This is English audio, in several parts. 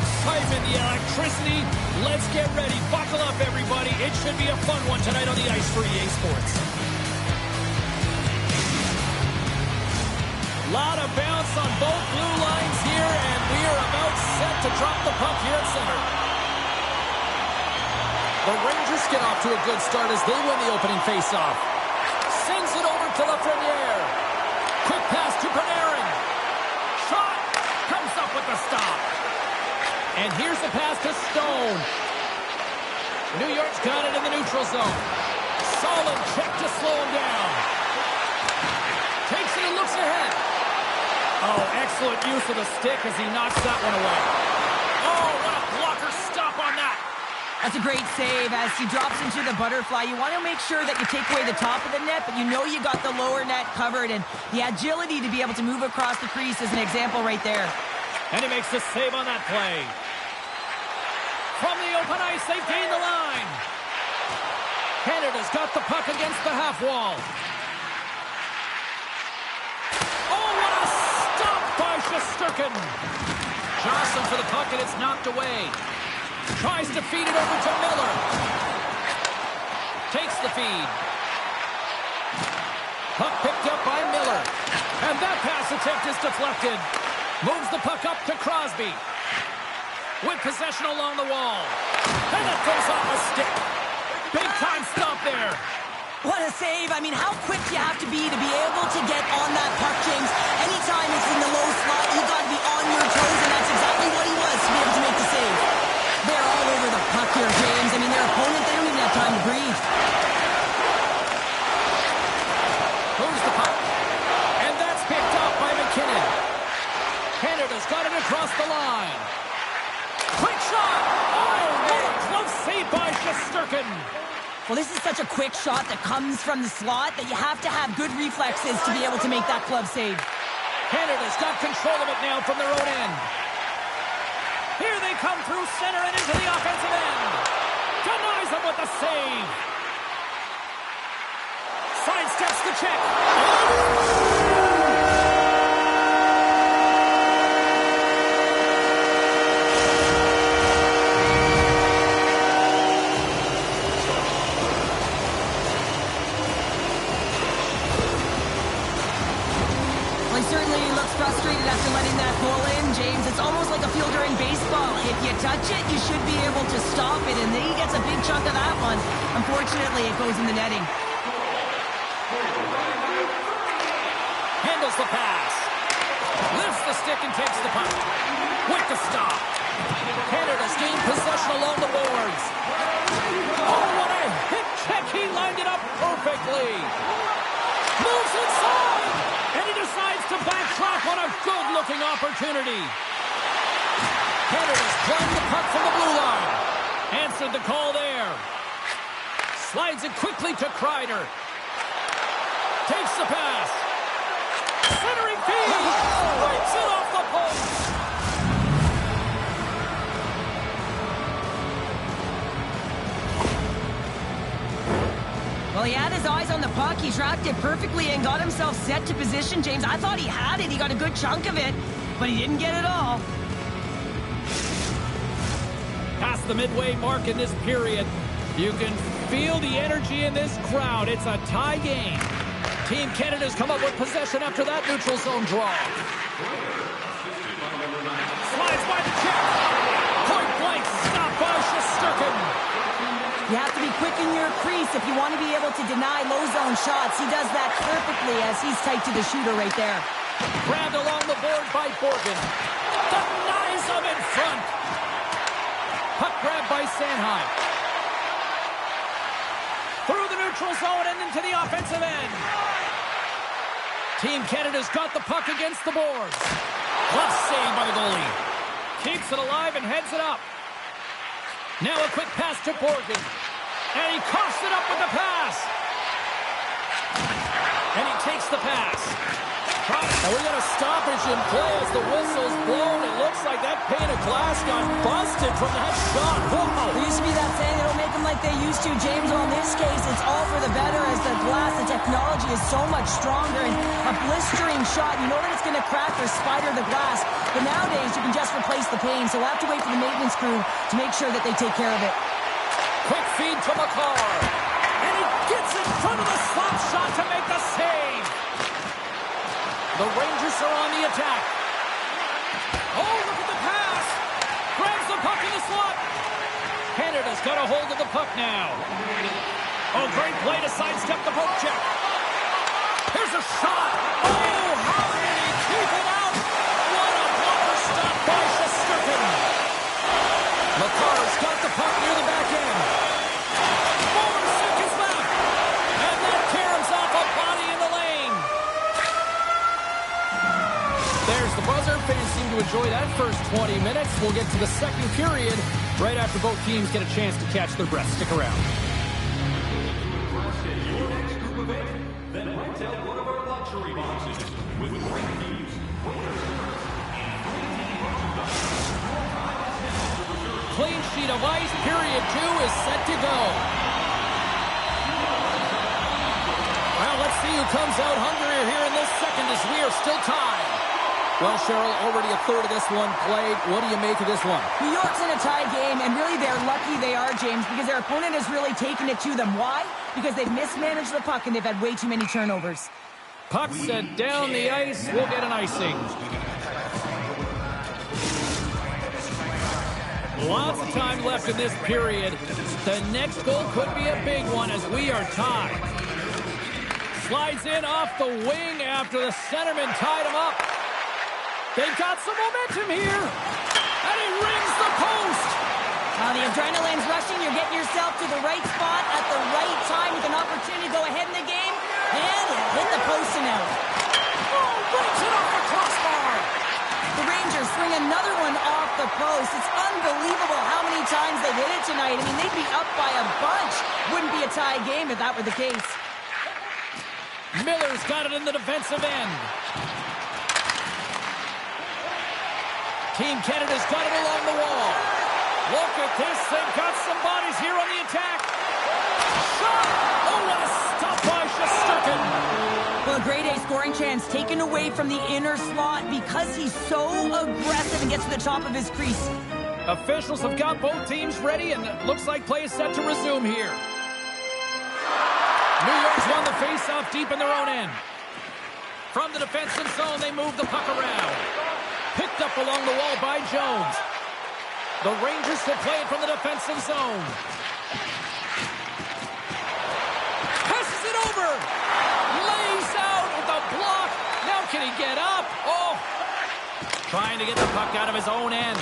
excitement, the electricity. Let's get ready. Buckle up, everybody. It should be a fun one tonight on the ice for EA Sports. Lot of bounce on both blue lines here, and we are about set to drop the puck here at center. The Rangers get off to a good start as they win the opening faceoff. Sends it over to Lafreniere. Quick pass to Panarin. Shot. Comes up with the stop. And here's the pass to Stone. New York's got it in the neutral zone. Solid check to slow him down. Takes it and looks ahead. Oh, excellent use of the stick as he knocks that one away. Oh, what a blocker stop on that. That's a great save. As he drops into the butterfly, you want to make sure that you take away the top of the net, but you know you got the lower net covered, and the agility to be able to move across the crease is an example right there. And he makes the save on that play. From the open ice, they've gained the line. Canada's got the puck against the half wall. Oh, what a stop by Shesterkin. Johnson for the puck, and it's knocked away. Tries to feed it over to Miller. Takes the feed. Puck picked up by Miller. And that pass attempt is deflected. Moves the puck up to Crosby. With possession along the wall. And that goes off a stick. Big time stop there. What a save. I mean, how quick you have to be able to get on that puck, James. Anytime it's in the low slot, you got to be on your toes, and that's exactly what he was to be able to make the save. They're all over the puck here, James. I mean, their opponent, they don't even have time to breathe. Moves the puck. And that's picked up by McKinnon. Canada's got it across the line. Quick shot! Oh, what a close save by Shesterkin. Well, this is such a quick shot that comes from the slot that you have to have good reflexes to be able to make that glove save. Canada's got control of it now from their own end. Here they come through center and into the offensive end. Denies them with the save. Sidesteps the check. Certainly looks frustrated after letting that goal in, James. It's almost like a fielder in baseball. If you touch it, you should be able to stop it, and he gets a big chunk of that one. Unfortunately, it goes in the netting. Handles the pass. Lifts the stick and takes the puck. With the stop. Canada's gained possession along the boards. Oh, what a hip check. He lined it up perfectly. Moves inside. And he decides to backtrack on a good-looking opportunity. Canada's playing the puck from the blue line. Answered the call there. Slides it quickly to Kreider. Takes the pass. Centering feed. Wipes it off the post. Well, he had his eyes on the puck. He tracked it perfectly and got himself set to position, James. I thought he had it. He got a good chunk of it, but he didn't get it all. Past the midway mark in this period. You can feel the energy in this crowd. It's a tie game. Team Canada's come up with possession after that neutral zone draw. Slides by the check. Point blank stop by Shesterkin. You have to be quick in your crease if you want to be able to deny low zone shots. He does that perfectly as he's tight to the shooter right there. Grabbed along the board by Borgen. Denies him in front. Puck grab by Sanheim. Through the neutral zone and into the offensive end. Team Canada's got the puck against the boards. Glove save by the goalie. Keeps it alive and heads it up. Now a quick pass to Borgen. And he coughs it up with the pass. And he takes the pass. And we got a stoppage in play as the whistle's blown. It looks like that pane of glass got busted from that shot. Whoa! There used to be that saying, they don't make them like they used to, James. Well, in this case, it's all for the better as the glass, the technology is so much stronger. And a blistering shot, you know that it's going to crack or spider the glass. But nowadays, you can just replace the pane. So we'll have to wait for the maintenance crew to make sure that they take care of it. Quick feed to McCarr. And he gets in front of the slap shot to make the save. The Rangers are on the attack. Oh, look at the pass. Grabs the puck in the slot. Canada's got a hold of the puck now. Oh, great play to sidestep the poke check. Here's a shot. Oh, how did he keep it out? What a blocker stop by Shesterkin. McCarr's got the puck near the back end. Morrison is back. And that caroms off a body in the lane. There's the buzzer. Fans seem to enjoy that first 20 minutes. We'll get to the second period right after both teams get a chance to catch their breath. Stick around. Then rent out one of our luxury boxes with great views, Clean sheet of ice. Period 2 is set to go. Well, let's see who comes out hungrier here in this second as we are still tied. Well, Cheryl, already a third of this one played. What do you make of this one? New York's in a tie game, and really they're lucky they are, James, because their opponent has really taken it to them. Why? Because they've mismanaged the puck and they've had way too many turnovers. Puck set down the ice. We'll get an icing. Lots of time left in this period. The next goal could be a big one as we are tied. Slides in off the wing after the centerman tied him up. They've got some momentum here. And he rings the post. The adrenaline's rushing. You're getting yourself to the right spot at the right time with an opportunity to go ahead in the game. And hit the post and out. Oh, breaks it off the crossbar. The Rangers swing another one off the post. It's unbelievable how many times they've hit it tonight. I mean, they'd be up by a bunch. Wouldn't be a tie game if that were the case. Miller's got it in the defensive end. Team Canada's got it along the wall. Look at this. They've got some bodies here on the attack. Shot! Oh, what a stop by Shesterkin. Well, a grade A scoring chance taken away from the inner slot because he's so aggressive and gets to the top of his crease. Officials have got both teams ready, and it looks like play is set to resume here. New York's won the face-off deep in their own end. From the defensive zone, they move the puck around. Picked up along the wall by Jones. The Rangers will play it from the defensive zone. Passes it over. Lays out with a block. Now can he get up? Oh. Trying to get the puck out of his own end.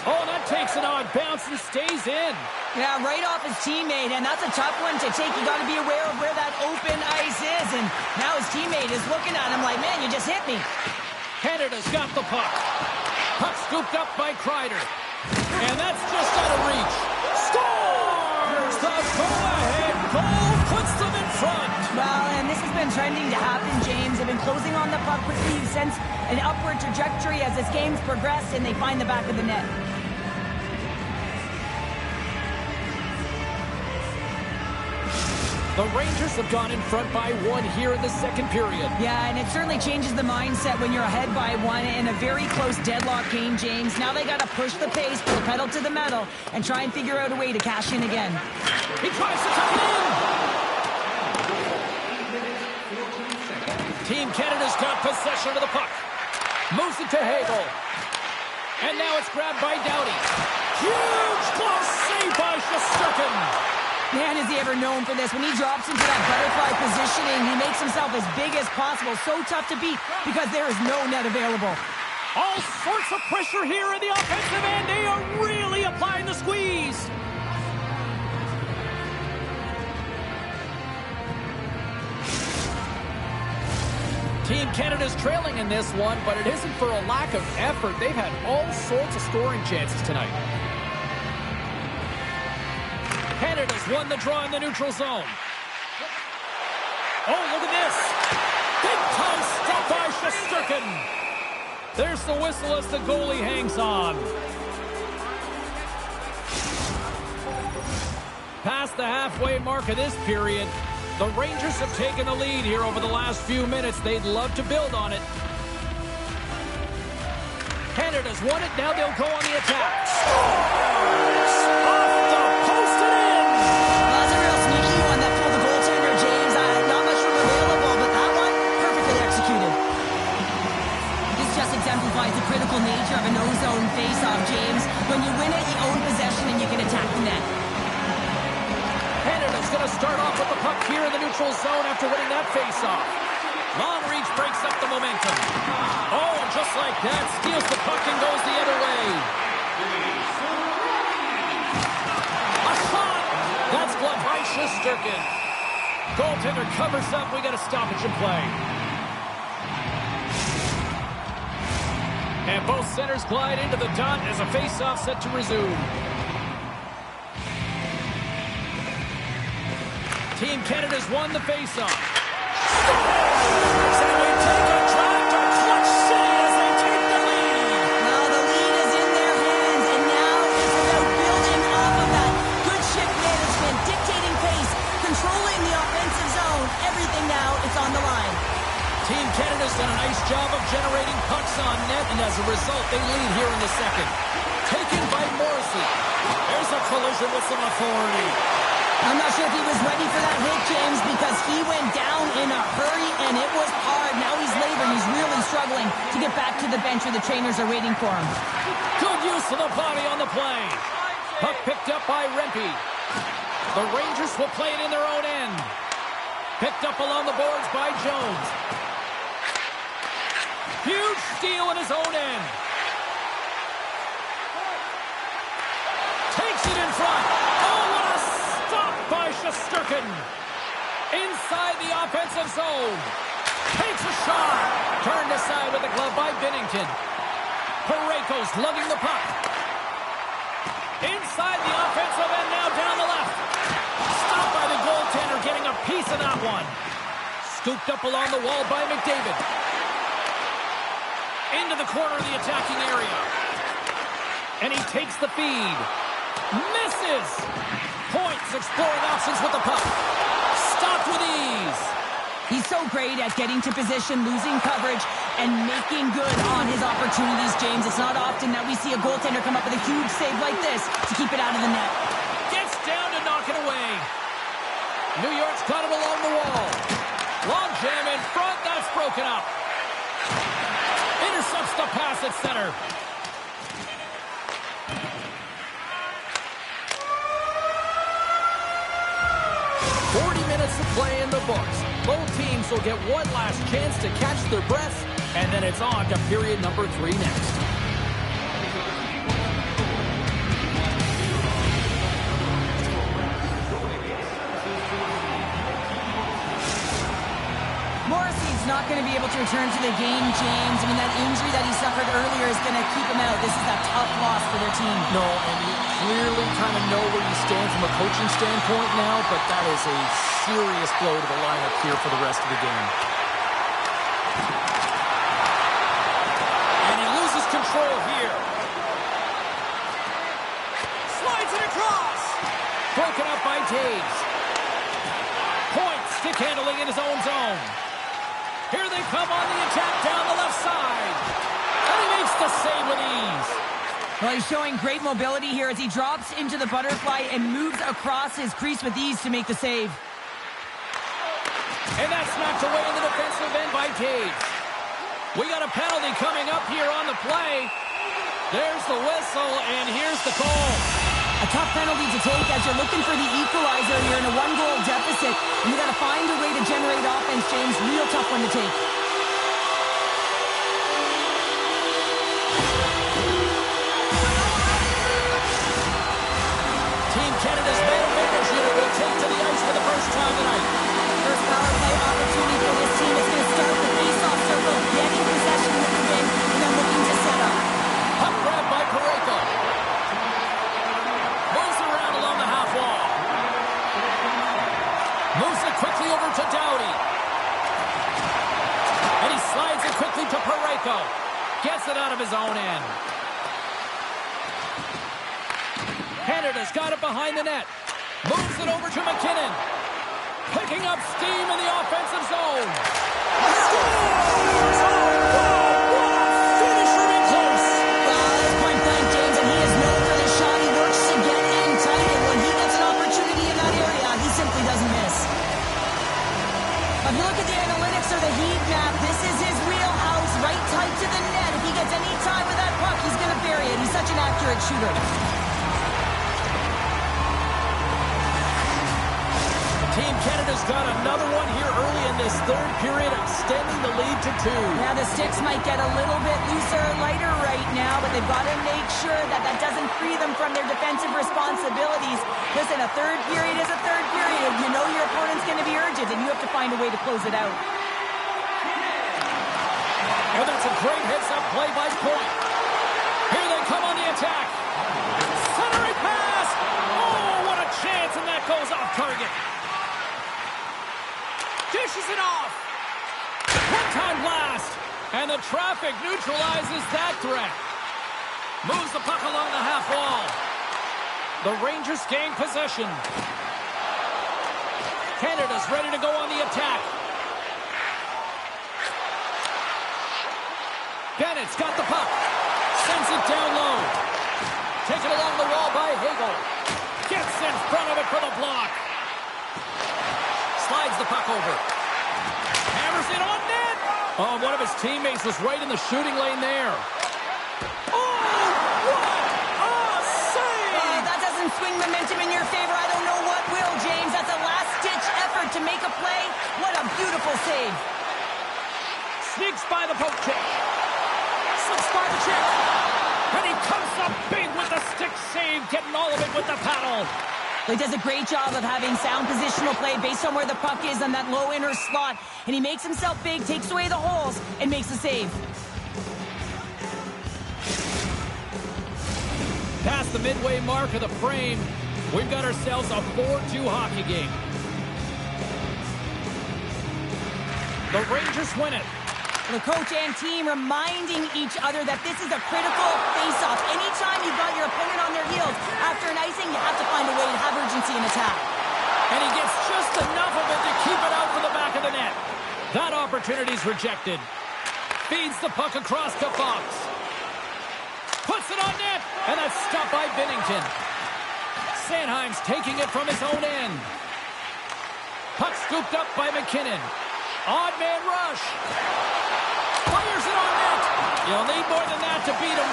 Oh, that takes an odd bounce and stays in. Yeah, right off his teammate, and that's a tough one to take. You got to be aware of where that open ice is, and now his teammate is looking at him like, man, you just hit me. Canada's got the puck. Puck scooped up by Kreider. And that's just out of reach. Scores! The go-ahead goal puts them in front. Well, and this has been trending to happen, James. They've been closing on the puck quickly. You've sensed an upward trajectory as this game's progressed, and they find the back of the net. The Rangers have gone in front by 1 here in the second period. Yeah, and it certainly changes the mindset when you're ahead by 1 in a very close deadlock game, James. Now they got to push the pace, put the pedal to the metal, and try and figure out a way to cash in again. He tries to tuck it in. Team Canada's got possession of the puck. Moves it to Hagel. And now it's grabbed by Doughty. Huge close save by Shesterkin. Man, is he ever known for this. When he drops into that butterfly positioning, he makes himself as big as possible. So tough to beat because there is no net available. All sorts of pressure here in the offensive end. They are really applying the squeeze. Team Canada's trailing in this one, but it isn't for a lack of effort. They've had all sorts of scoring chances tonight. Canada's won the draw in the neutral zone. Oh, look at this. Big time stop by Shesterkin. There's the whistle as the goalie hangs on. Past the halfway mark of this period, the Rangers have taken the lead here over the last few minutes. They'd love to build on it. Canada's won it. Now they'll go on the attack. Scores! Off the post and in! Well, that's a real sneaky one that pulled the goaltender, James. Not much room available, but that one, perfectly executed. This just exemplifies the critical nature of a no-zone face-off, James. When you win it, you own possession and you can attack the net. Canada's going to start off with the puck here in the neutral zone after winning that face-off. Long reach breaks up the momentum. Oh, and just like that, steals the puck and goes the other way. A shot! That's blocked by Shesterkin. Goaltender covers up. We got a stoppage in play. And both centers glide into the dot as a face-off set to resume. Team Canada's won the face-off. And we take a drive to Clutch City as they take the lead. Now the lead is in their hands, and now it's about building off of that. Good shift management, dictating pace, controlling the offensive zone. Everything now is on the line. Team Canada's done a nice job of generating pucks on net, and as a result, they lead here in the second. Taken by Morrissey. There's a collision with some authority. I'm not sure if he was ready for that hit, James, because he went down in a hurry, and it was hard. Now he's laboring. He's really struggling to get back to the bench where the trainers are waiting for him. Good use of the body on the play. Puck picked up by Rempe. The Rangers will play it in their own end. Picked up along the boards by Jones. Huge steal in his own end. Takes it in front. Oh, what a stop by Shesterkin. Inside the offensive zone. Takes a shot. Turned aside with the glove by Binnington. Parayko's lugging the puck. Inside the offensive end, now down the left. Stopped by the goaltender, getting a piece of that one. Scooped up along the wall by McDavid. Into the corner of the attacking area. And he takes the feed. Misses. Points exploring options with the puck. Stopped with ease. He's so great at getting to position, losing coverage, and making good on his opportunities, James. It's not often that we see a goaltender come up with a huge save like this to keep it out of the net. Gets down to knock it away. New York's got it along the wall. Long jam in front. That's broken up. Intercepts the pass at center. Minutes of play in the books. Both teams will get one last chance to catch their breath, and then it's on to period number 3 next. Morrissey's not going to be able to return to the game, James. I mean, that injury that he suffered earlier is going to keep him out. This is a tough loss for their team. No, and you clearly kind of know where you stand from a coaching standpoint now, but that is a serious blow to the lineup here for the rest of the game. And he loses control here. Slides it across. Broken up by Taves. Point, stick handling in his own zone. Here they come on the attack down the left side. And he makes the save with ease. Well, he's showing great mobility here as he drops into the butterfly and moves across his crease with ease to make the save. And that's knocked away in the defensive end by Taves. We got a penalty coming up here on the play. There's the whistle, and here's the call. A tough penalty to take as you're looking for the equalizer. You're in a 1-goal deficit, and you got to find a way to generate offense, James. Real tough one to take. Team Canada's man advantage unit will take to the ice for the first time tonight. First power play opportunity for this team is going to start the face-off circle, getting possession with the win, and then looking to set up. Puck grab by Parayko. Moves around along the half wall. Moves it quickly over to Doughty. Canada's got it behind the net. Moves it over to McKinnon. Picking up steam in the offensive zone. Scores! Oh, wow! What a finish from in close. That's point blank, James, and he is known for this shot. He works to get in tight, and when he gets an opportunity in that area, he simply doesn't miss. If you look at the analytics or the heat map, this is his wheelhouse, right tight to the net. If he gets any time with that puck, he's going to bury it. He's such an accurate shooter. Team Canada's got another one here early in this third period, extending the lead to 2. Yeah, the sticks might get a little bit looser, lighter right now, but they've got to make sure that that doesn't free them from their defensive responsibilities. Listen, a third period is a third period. You know your opponent's going to be urgent, and you have to find a way to close it out. And that's a great heads-up play by Point. Here they come on the attack. Centering pass! Oh, what a chance, and that goes off target. Dishes it off. One-time blast. And the traffic neutralizes that threat. Moves the puck along the half wall. The Rangers gain possession. Canada's ready to go on the attack. Bennett's got the puck. Sends it down low. Taken along the wall by Hagel. Gets in front of it for the block. Slides the puck over. Hammers it on net. Oh, one of his teammates was right in the shooting lane there. Oh, what a save! That doesn't swing momentum in your favor. I don't know what will, James. That's a last-ditch effort to make a play. What a beautiful save. Sneaks by the poke check. Slips by the check. And he comes up big with the stick save, getting all of it with the paddle. He does a great job of having sound positional play based on where the puck is on that low inner slot. And he makes himself big, takes away the holes, and makes the save. Past the midway mark of the frame, we've got ourselves a 4-2 hockey game. The Rangers win it. The coach and team reminding each other that this is a critical face-off. Anytime you've got your opponent on their heels, after an icing, you have to find a way to have urgency in attack. And he gets just enough of it to keep it out from the back of the net. That opportunity's rejected. Feeds the puck across to Fox. Puts it on net, and that's stopped by Binnington. Sanheim's taking it from his own end. Puck scooped up by McKinnon. Odd man rush. Fires it on net. You'll need more than that to beat him.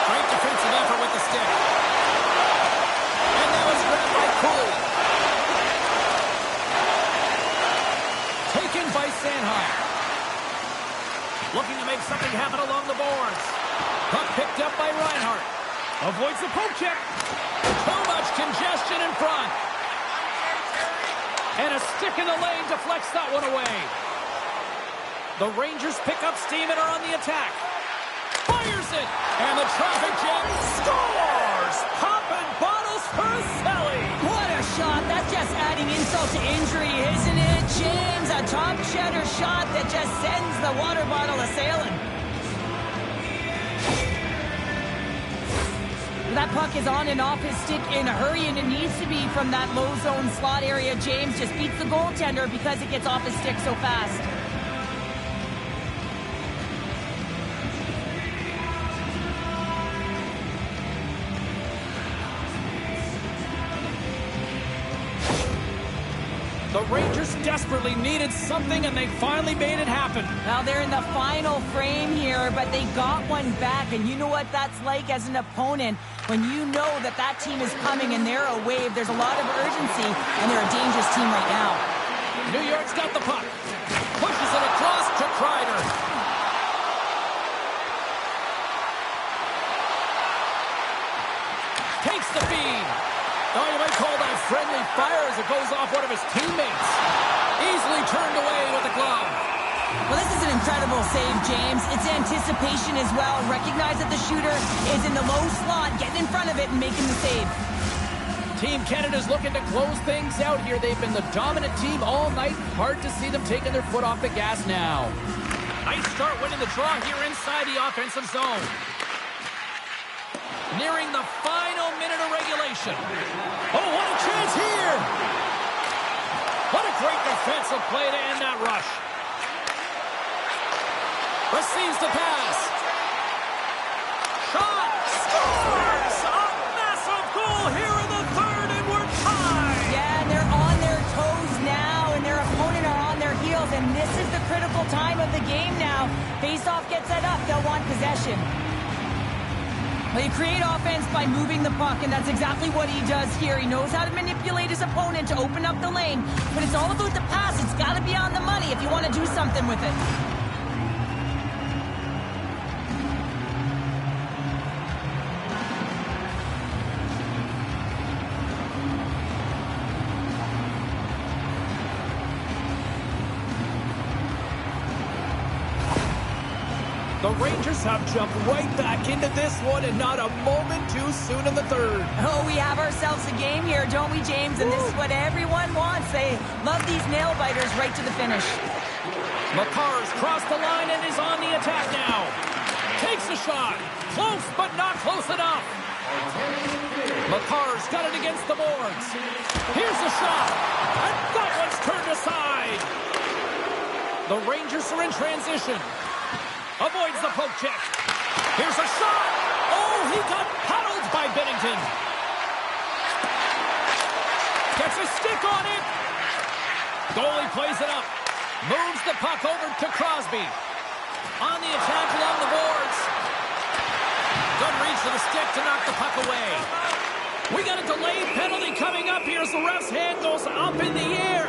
Great defensive effort with the stick. And that was grabbed by Cooley. Taken by Sanheim. Looking to make something happen along the boards. Puck picked up by Reinhart. Avoids the poke check. Too much congestion in front. And a stick in the lane deflects that one away. The Rangers pick up steam and are on the attack. Fires it! And the traffic jam scores! Popping bottles for Selly! What a shot! That's just adding insult to injury, isn't it, James? A top cheddar shot that just sends the water bottle a-sailing. That puck is on and off his stick in a hurry, and it needs to be from that low zone slot area. James just beats the goaltender because it gets off his stick so fast. The Rangers desperately needed something, and they finally made it happen. Now they're in the final frame here, but they got one back, and you know what that's like as an opponent. When you know that that team is coming and they're a wave, there's a lot of urgency, and they're a dangerous team right now. New York's got the puck. Pushes it across to Kreider. Takes the feed. Oh, you might call that friendly fire as it goes off one of his teammates. Easily turned away with the glove. Well, this is an incredible save, James. It's anticipation as well. Recognize that the shooter is in the low slot, getting in front of it and making the save. Team Canada's looking to close things out here. They've been the dominant team all night. Hard to see them taking their foot off the gas now. Nice start winning the draw here inside the offensive zone. Nearing the final minute of isolation. Oh, what a chance here. What a great defensive play to end that rush. Receives the pass. Shot. Scores! A massive goal here in the third, and we're tied. Yeah, and they're on their toes now, and their opponent are on their heels, and this is the critical time of the game now. Face-off gets set up. They'll want possession. Well, you create offense by moving the puck, and that's exactly what he does here. He knows how to manipulate his opponent to open up the lane, but it's all about the pass. It's got to be on the money if you want to do something with it. The Rangers have jumped right back into this one, and not a moment too soon in the third. Oh, we have ourselves a game here, don't we, James? And this is what everyone wants. They love these nail-biters right to the finish. Makar's crossed the line and is on the attack now. Takes a shot. Close, but not close enough. Makar's got it against the boards. Here's a shot. And that one's turned aside. The Rangers are in transition. Avoids the poke check. Here's a shot. Oh, he got paddled by Bennington. Gets a stick on it. Goalie plays it up. Moves the puck over to Crosby. On the attack along the boards. Good reach for the stick to knock the puck away. We got a delayed penalty coming up here as the ref's hand goes up in the air.